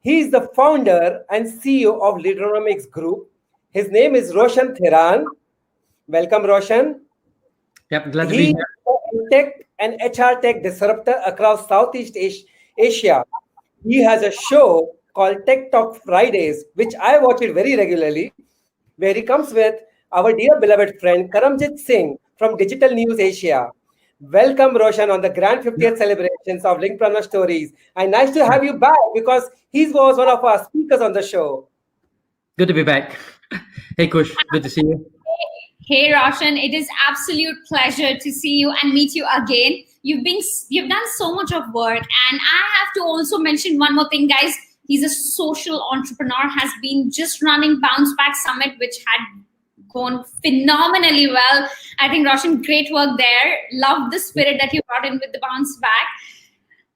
He is the founder and CEO of Leaderonomics Group. His name is Roshan Thiran. Welcome, Roshan. Yep, glad to be here. He is a tech and HR tech disruptor across Southeast Asia. He has a show called Tech Talk Fridays, which I watch it very regularly, where he comes with our dear beloved friend Karamjit Singh from Digital News Asia. Welcome, Roshan, on the grand 50th celebrations of Linkpreneur Stories. And nice to have you back because he was one of our speakers on the show. Good to be back. Hey, Kush, good to see you. Hey, Roshan, it is absolute pleasure to see you and meet you again. You've done so much of work, and I have to also mention one more thing, guys. He's a social entrepreneur, has been just running Bounce Back Summit, which had gone phenomenally well. I think, Roshan, great work there. Love the spirit that you brought in with the Bounce Back.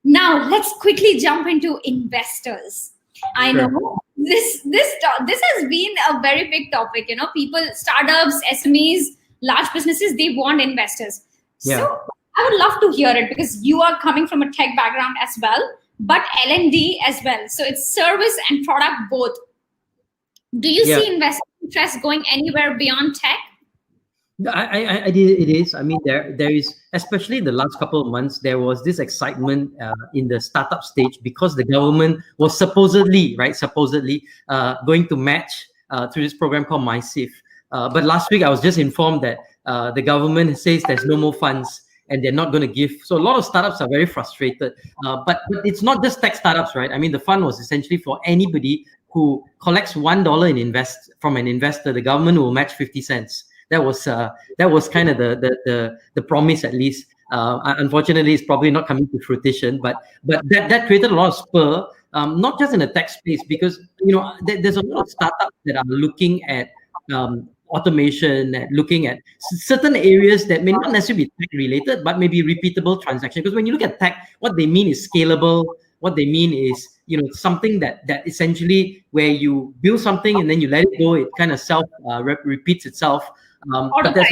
Now, let's quickly jump into investors. I know this has been a very big topic. You know, people, startups, SMEs, large businesses, they want investors. Yeah. So I would love to hear it because you are coming from a tech background as well, but L&D as well. So it's service and product both. Do you see investor interest going anywhere beyond tech? It is. I mean, there is, especially in the last couple of months, there was this excitement in the startup stage because the government was supposedly going to match through this program called MySafe. But last week, I was just informed that the government says there's no more funds and they're not going to give. So a lot of startups are very frustrated. But it's not just tech startups, right? I mean, the fund was essentially for anybody who collects $1 from an investor. The government will match 50 cents. That was kind of the promise, at least. Unfortunately, it's probably not coming to fruition. But that created a lot of spur, not just in the tech space, because there's a lot of startups that are looking at automation, and looking at certain areas that may not necessarily be tech related, but maybe repeatable transaction. Because when you look at tech, what they mean is scalable. What they mean is something that essentially where you build something and then you let it go, it kind of repeats itself. But there's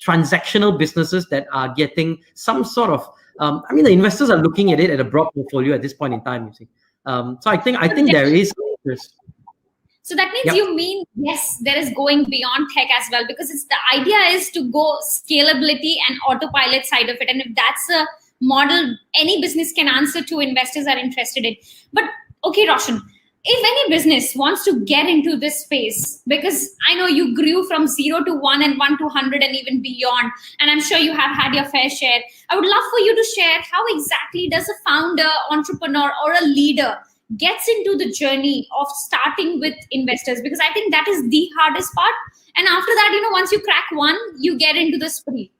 transactional businesses that are getting some sort of. The investors are looking at it at a broad portfolio at this point in time. You see, so I think there is interest. So that means you mean, yes, there is going beyond tech as well, because the idea is to go scalability and autopilot side of it. And if that's a model any business can answer to, investors are interested in. But okay, Roshan, if any business wants to get into this space, because I know you grew from 0 to 1 and 1 to 100 and even beyond, and I'm sure you have had your fair share. I would love for you to share how exactly does a founder, entrepreneur, or a leader gets into the journey of starting with investors, because I think that is the hardest part. And after that, once you crack one, you get into the spree.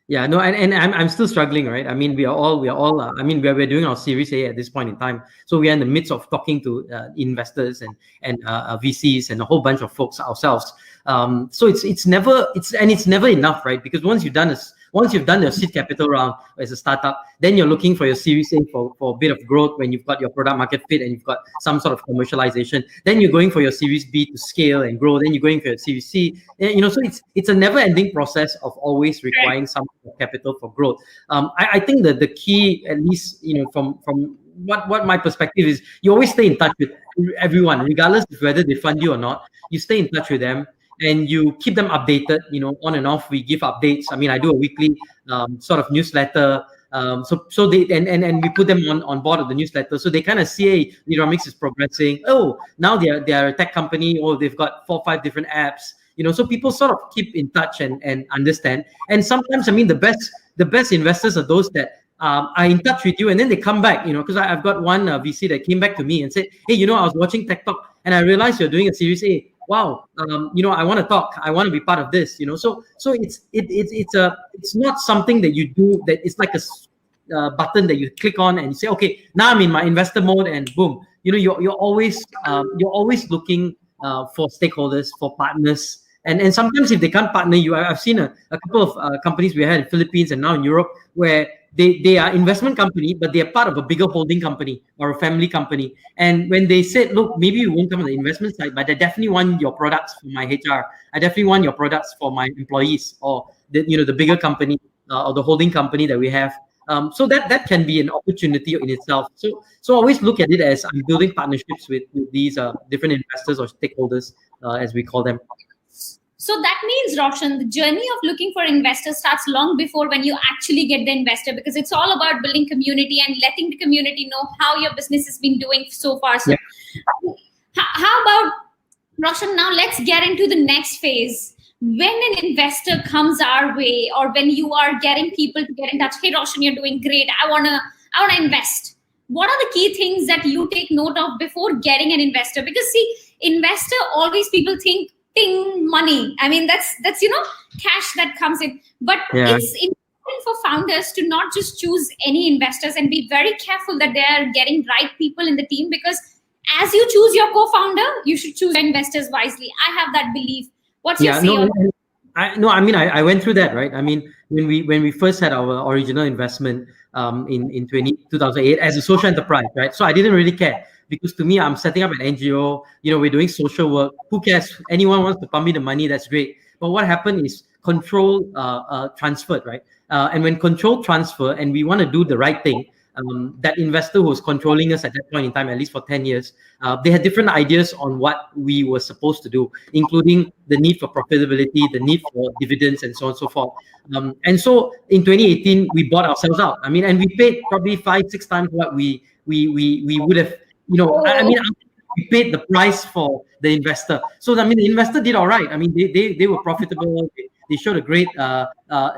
Yeah, no, and I'm still struggling, right? I mean, we're we're doing our Series A at this point in time, so we are in the midst of talking to investors and VCs and a whole bunch of folks ourselves. So it's never enough, right? Because once you've done your seed capital round as a startup, then you're looking for your Series A for a bit of growth when you've got your product market fit and you've got some sort of commercialization. Then you're going for your Series B to scale and grow. Then you're going for your Series C. So it's a never-ending process of always requiring some capital for growth. I think that the key, at least from what my perspective is, you always stay in touch with everyone, regardless of whether they fund you or not. You stay in touch with them. And you keep them updated, on and off. We give updates. I mean, I do a weekly sort of newsletter. So they and we put them on board of the newsletter, so they kind of see, hey, Leaderonomics is progressing. Oh, now they are a tech company. Oh, they've got 4 or 5 different apps. So people sort of keep in touch and understand. And sometimes, the best investors are those that are in touch with you, and then they come back. Because I've got one VC that came back to me and said, hey, I was watching Tech Talk and I realized you're doing a Series A. Wow, I want to talk. I want to be part of this. So it's not something that you do that it's like a button that you click on and you say, okay, now I'm in my investor mode, and boom. You're always looking for stakeholders, for partners, and sometimes if they can't partner you, I've seen a couple of companies we had in the Philippines and now in Europe where they are investment company, but they are part of a bigger holding company or a family company. And when they said, look, maybe you won't come on the investment side, but I definitely want your products for my HR. I definitely want your products for my employees, or the bigger company or the holding company that we have. So that can be an opportunity in itself. So always look at it as I'm building partnerships with these different investors or stakeholders, as we call them. So that means, Roshan, the journey of looking for investors starts long before when you actually get the investor, because it's all about building community and letting the community know how your business has been doing so far. So how about, Roshan, now let's get into the next phase. When an investor comes our way, or when you are getting people to get in touch, hey, Roshan, you're doing great, I wanna invest. What are the key things that you take note of before getting an investor? Because see, investor, always people think, ting, money. I mean, that's cash that comes in. But it's important for founders to not just choose any investors and be very careful that they are getting right people in the team, because as you choose your co-founder, you should choose investors wisely. I have that belief. What's your say? I went through that, right? I mean, when we first had our original investment in 2008 as a social enterprise, right? So I didn't really care, because to me, I'm setting up an NGO, we're doing social work. Who cares? Anyone wants to pump me the money, that's great. But what happened is control transferred, right? And when control transfer and we want to do the right thing, that investor who was controlling us at that point in time, at least for 10 years, they had different ideas on what we were supposed to do, including the need for profitability, the need for dividends, and so on and so forth. And so in 2018, we bought ourselves out. I mean, and we paid probably 5-6 times what we would have, we paid the price for the investor. So, I mean, the investor did all right. I mean, they were profitable. They showed a great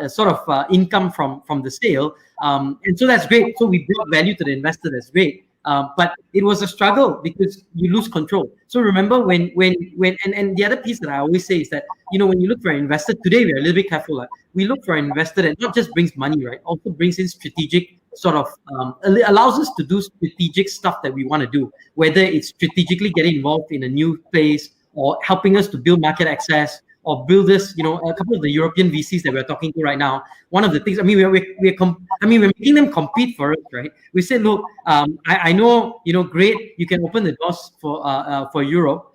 sort of income from the sale. And so that's great. So we brought value to the investor. That's great. But it was a struggle because you lose control. So remember when the other piece that I always say is that, when you look for an investor today, we're a little bit careful. We look for an investor that not just brings money, right? Also brings in strategic sort of, allows us to do strategic stuff that we want to do, whether it's strategically getting involved in a new place or helping us to build market access, or build this, a couple of the European VCs that we're talking to right now. One of the things, we're making them compete for us, right? We say, look, I know, great, you can open the doors for Europe.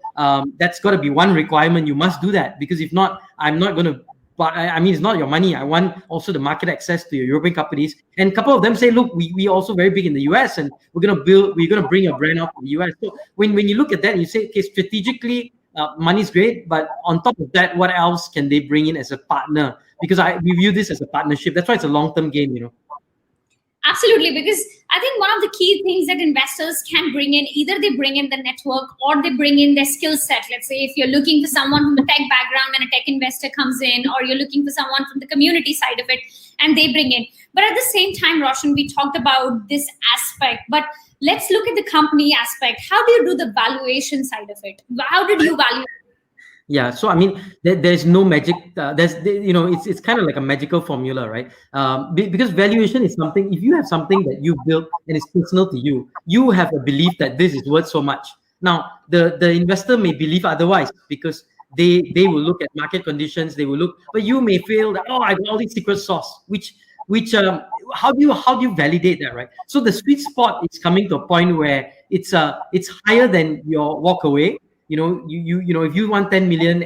That's got to be one requirement. You must do that, because if not, I'm not going to. But it's not your money. I want also the market access to your European companies. And a couple of them say, look, we also very big in the US, and we're going to bring a brand out to the US. So when you look at that, you say, okay, strategically, money's great, but on top of that, what else can they bring in as a partner? Because we view this as a partnership. That's why it's a long-term game, Absolutely, because I think one of the key things that investors can bring in, either they bring in the network or they bring in their skill set. Let's say if you're looking for someone from a tech background and a tech investor comes in, or you're looking for someone from the community side of it and they bring in. But at the same time, Roshan, we talked about this aspect, but let's look at the company aspect. How do you do the valuation side of it? How did you value? Yeah, so there's no magic. It's kind of like a magical formula, right? Because valuation is something. If you have something that you built and it's personal to you, you have a belief that this is worth so much. Now, the investor may believe otherwise, because they will look at market conditions. They will look, but you may feel that, I got all these secret sauce. Which how do you validate that, right? So the sweet spot is coming to a point where it's higher than your walk away. If you want 10 million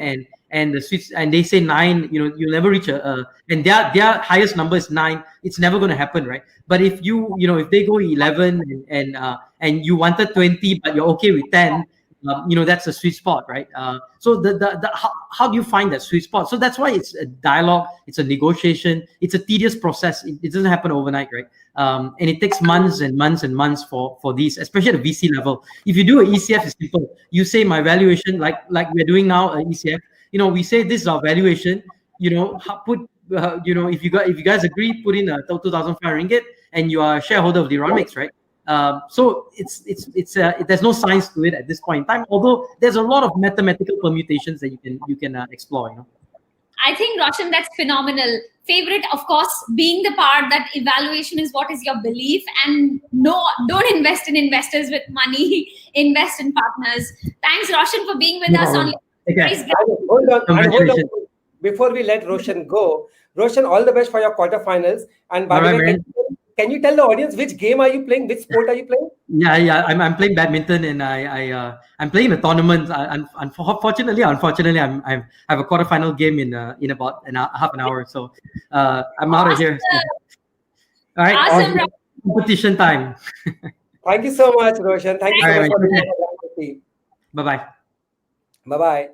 and the switch and they say 9, you'll never reach and their highest number is 9. It's never going to happen, right? But if if they go 11 and you wanted 20 but you're okay with 10, that's a sweet spot, right? So how do you find that sweet spot? So that's why it's a dialogue, it's a negotiation, it's a tedious process. It doesn't happen overnight, right? And it takes months and months and months for these, especially at the VC level. If you do an ECF, it's simple. You say my valuation, like we're doing now, an ECF. We say this is our valuation. If you guys agree, put in 2,500 ringgit, and you are a shareholder of Leaderonomics, right? So there's no science to it at this point in time. Although there's a lot of mathematical permutations that you can explore. I think, Roshan, that's phenomenal. Favorite, of course, being the part that evaluation is what is your belief, and no, don't invest in investors with money. Invest in partners. Thanks, Roshan, for being with us on. Hold on. Before we let Roshan go, Roshan, all the best for your quarterfinals. And by the way, can you tell the audience which game are you playing? Which sport are you playing? Yeah. I'm playing badminton, and I'm playing a tournament. Unfortunately, I have a quarterfinal game in about half an hour. So I'm out of here. All right. Awesome. Competition time. Thank you so much, Roshan. Thank you so All much right, for the opportunity. Bye-bye. Bye-bye.